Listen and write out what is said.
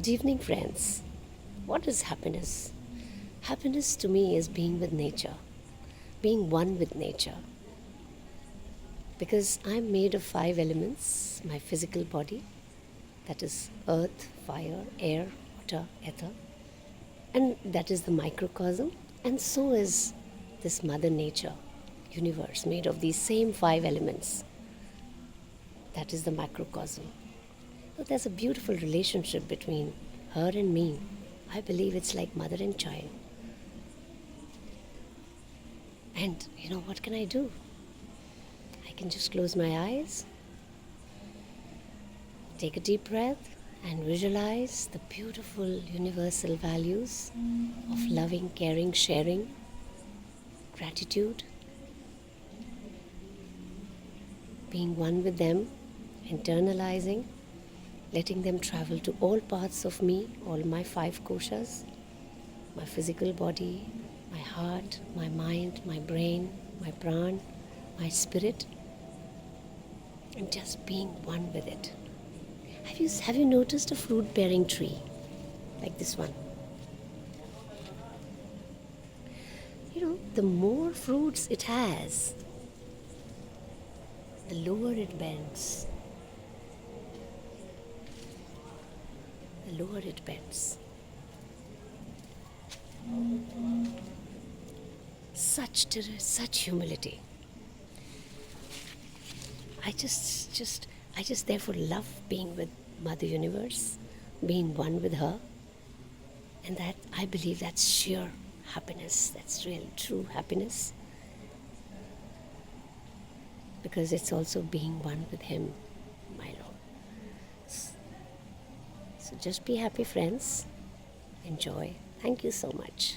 Good evening, friends. What is happiness? Happiness to me is being with nature, being one with nature. Because I'm made of 5 elements my physical body, that is earth, fire, air, water, ether, and that is the microcosm, and so is this Mother Nature, universe made of these same 5 elements. That is the macrocosm. So there's a beautiful relationship between her and me. I believe it's like mother and child. And what can I do? I can just close my eyes, take a deep breath, and visualize the beautiful universal values of loving, caring, sharing, gratitude, being one with them, internalizing, letting them travel to all parts of me, all my 5 koshas, my physical body, my heart, my mind, my brain, my pran, my spirit, and just being one with it. Have you noticed a fruit-bearing tree like this one? The more fruits it has, the lower it bends. The lower it bends. Such humility. I just therefore love being with Mother Universe, being one with her, and that I believe that's sheer happiness. That's real, true happiness, because it's also being one with Him, my Lord. So just be happy, friends. Enjoy. Thank you so much.